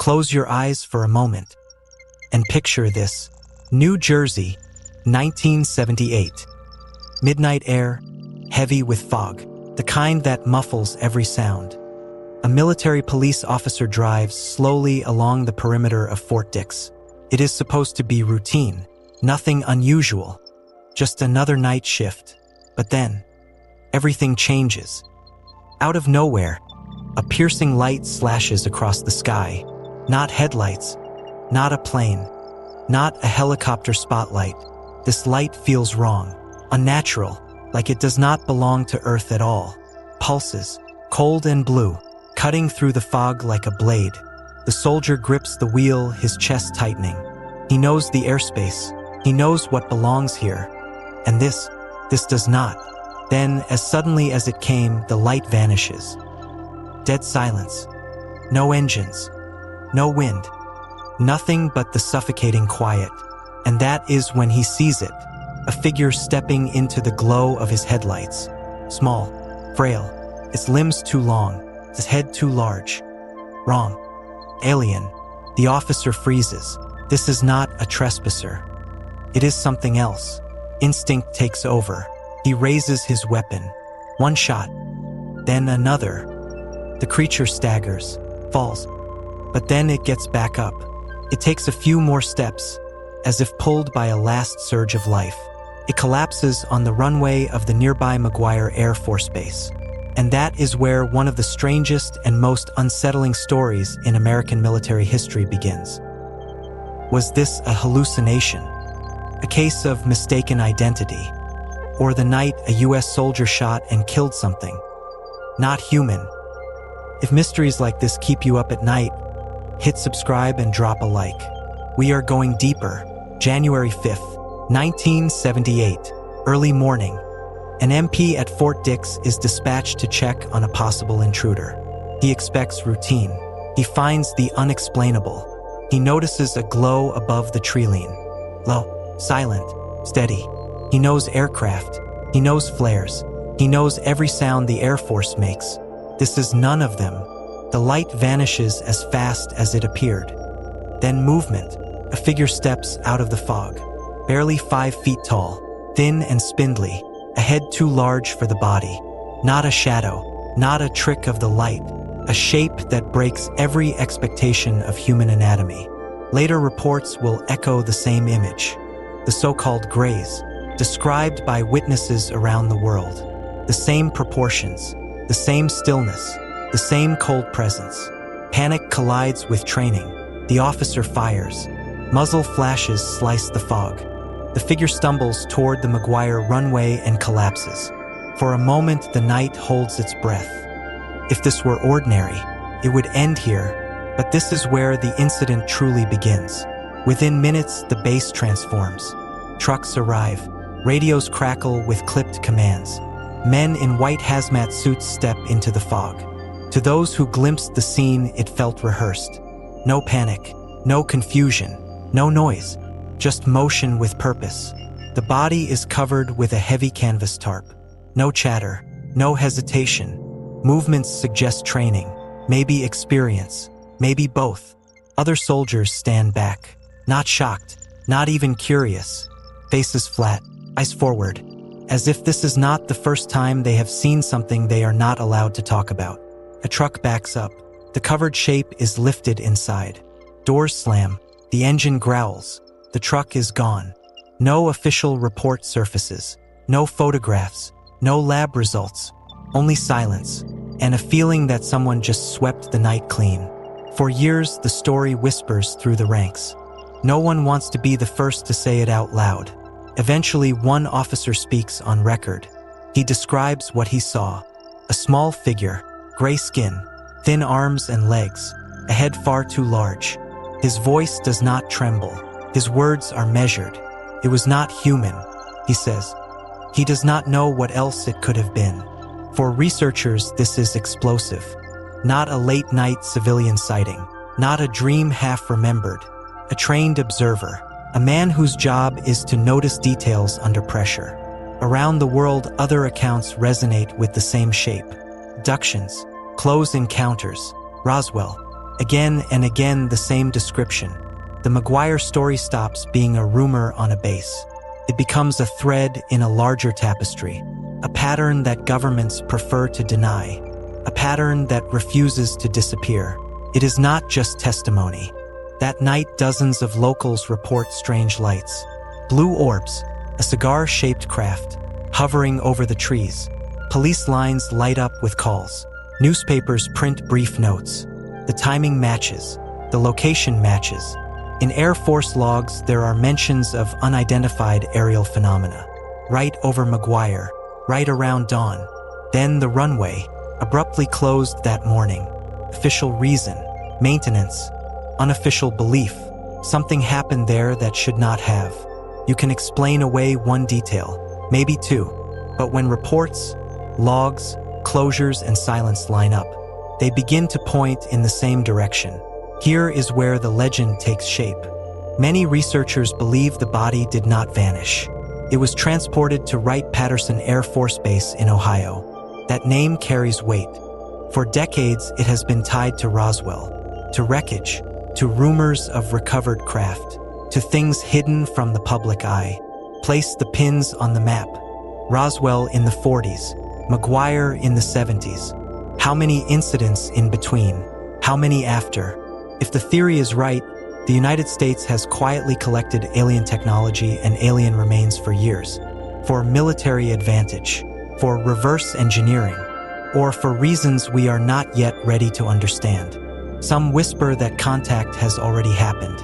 Close your eyes for a moment and picture this. New Jersey, 1978. Midnight air, heavy with fog, the kind that muffles every sound. A military police officer drives slowly along the perimeter of Fort Dix. It is supposed to be routine, nothing unusual, just another night shift. But then, everything changes. Out of nowhere, a piercing light slashes across the sky. Not headlights, not a plane, not a helicopter spotlight. This light feels wrong, unnatural, like it does not belong to Earth at all. Pulses, cold and blue, cutting through the fog like a blade. The soldier grips the wheel, his chest tightening. He knows the airspace. He knows what belongs here. And this does not. Then, as suddenly as it came, the light vanishes. Dead silence. No engines. No wind. Nothing but the suffocating quiet. And that is when he sees it. A figure stepping into the glow of his headlights. Small, frail, its limbs too long, its head too large. Wrong. Alien. The officer freezes. This is not a trespasser. It is something else. Instinct takes over. He raises his weapon. One shot. Then another. The creature staggers, falls. But then it gets back up. It takes a few more steps, as if pulled by a last surge of life. It collapses on the runway of the nearby McGuire Air Force Base. And that is where one of the strangest and most unsettling stories in American military history begins. Was this a hallucination? A case of mistaken identity? Or the night a US soldier shot and killed something? Not human. If mysteries like this keep you up at night, hit subscribe and drop a like. We are going deeper. January 5th, 1978, early morning. An MP at Fort Dix is dispatched to check on a possible intruder. He expects routine. He finds the unexplainable. He notices a glow above the tree-line. Low, silent, steady. He knows aircraft. He knows flares. He knows every sound the Air Force makes. This is none of them. The light vanishes as fast as it appeared. Then movement. A figure steps out of the fog. Barely 5 feet tall, thin and spindly, a head too large for the body. Not a shadow, not a trick of the light, a shape that breaks every expectation of human anatomy. Later reports will echo the same image. The so-called grays, described by witnesses around the world. The same proportions, the same stillness, the same cold presence. Panic collides with training. The officer fires. Muzzle flashes slice the fog. The figure stumbles toward the McGuire runway and collapses. For a moment, the night holds its breath. If this were ordinary, it would end here, but this is where the incident truly begins. Within minutes, the base transforms. Trucks arrive. Radios crackle with clipped commands. Men in white hazmat suits step into the fog. To those who glimpsed the scene, it felt rehearsed. No panic, no confusion, no noise, just motion with purpose. The body is covered with a heavy canvas tarp. No chatter, no hesitation. Movements suggest training, maybe experience, maybe both. Other soldiers stand back, not shocked, not even curious. Faces flat, eyes forward, as if this is not the first time they have seen something they are not allowed to talk about. A truck backs up. The covered shape is lifted inside. Doors slam. The engine growls. The truck is gone. No official report surfaces. No photographs. No lab results. Only silence. And a feeling that someone just swept the night clean. For years, the story whispers through the ranks. No one wants to be the first to say it out loud. Eventually, one officer speaks on record. He describes what he saw. A small figure, gray skin, thin arms and legs, a head far too large. His voice does not tremble. His words are measured. It was not human, he says. He does not know what else it could have been. For researchers, this is explosive. Not a late-night civilian sighting. Not a dream half-remembered. A trained observer. A man whose job is to notice details under pressure. Around the world, other accounts resonate with the same shape. Abductions, close encounters, Roswell, Again and again, the same description. The McGuire story stops being a rumor on a base. It becomes a thread in a larger tapestry, a pattern that governments prefer to deny, a pattern that refuses to disappear. It is not just testimony. That night, dozens of locals report strange lights. Blue orbs, a cigar-shaped craft, hovering over the trees. Police lines light up with calls. Newspapers print brief notes. The timing matches. The location matches. In Air Force logs, there are mentions of unidentified aerial phenomena. Right over McGuire, right around dawn. Then the runway, abruptly closed that morning. Official reason, maintenance, unofficial belief. Something happened there that should not have. You can explain away one detail, maybe two, but when reports, logs, closures, and silence line up, they begin to point in the same direction. Here is where the legend takes shape. Many researchers believe the body did not vanish. It was transported to Wright-Patterson Air Force Base in Ohio. That name carries weight. For decades, it has been tied to Roswell, to wreckage, to rumors of recovered craft, to things hidden from the public eye. Place the pins on the map. Roswell in the 40s, McGuire in the 70s. How many incidents in between? How many after? If the theory is right, the United States has quietly collected alien technology and alien remains for years, for military advantage, for reverse engineering, or for reasons we are not yet ready to understand. Some whisper that contact has already happened,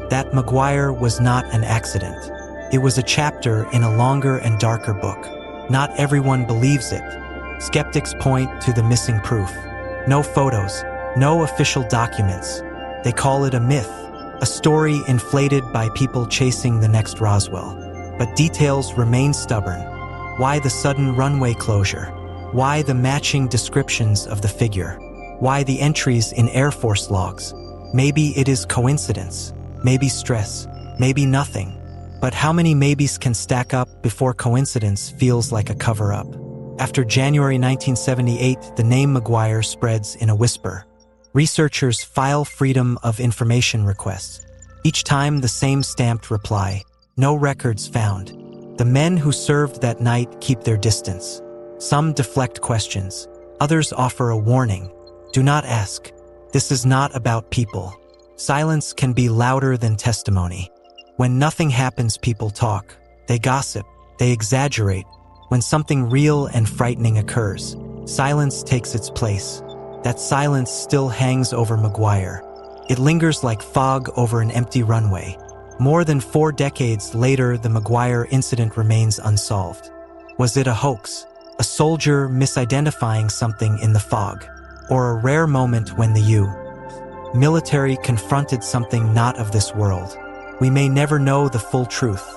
that McGuire was not an accident. It was a chapter in a longer and darker book. Not everyone believes it. Skeptics point to the missing proof. No photos, no official documents. They call it a myth, a story inflated by people chasing the next Roswell. But details remain stubborn. Why the sudden runway closure? Why the matching descriptions of the figure? Why the entries in Air Force logs? Maybe it is coincidence, maybe stress, maybe nothing. But how many maybes can stack up before coincidence feels like a cover-up? After January 1978, the name McGuire spreads in a whisper. Researchers file Freedom of Information requests. Each time the same stamped reply, no records found. The men who served that night keep their distance. Some deflect questions. Others offer a warning. Do not ask. This is not about people. Silence can be louder than testimony. When nothing happens, people talk. They gossip. They exaggerate. When something real and frightening occurs, silence takes its place. That silence still hangs over McGuire. It lingers like fog over an empty runway. More than 4 decades later, the McGuire incident remains unsolved. Was it a hoax? A soldier misidentifying something in the fog? Or a rare moment when the military confronted something not of this world? We may never know the full truth,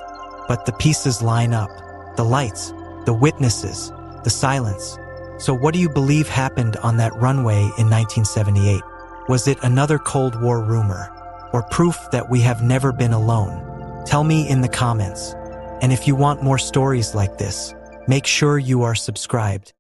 but the pieces line up. The lights, the witnesses, the silence. So what do you believe happened on that runway in 1978? Was it another Cold War rumor, or proof that we have never been alone? Tell me in the comments. And if you want more stories like this, make sure you are subscribed.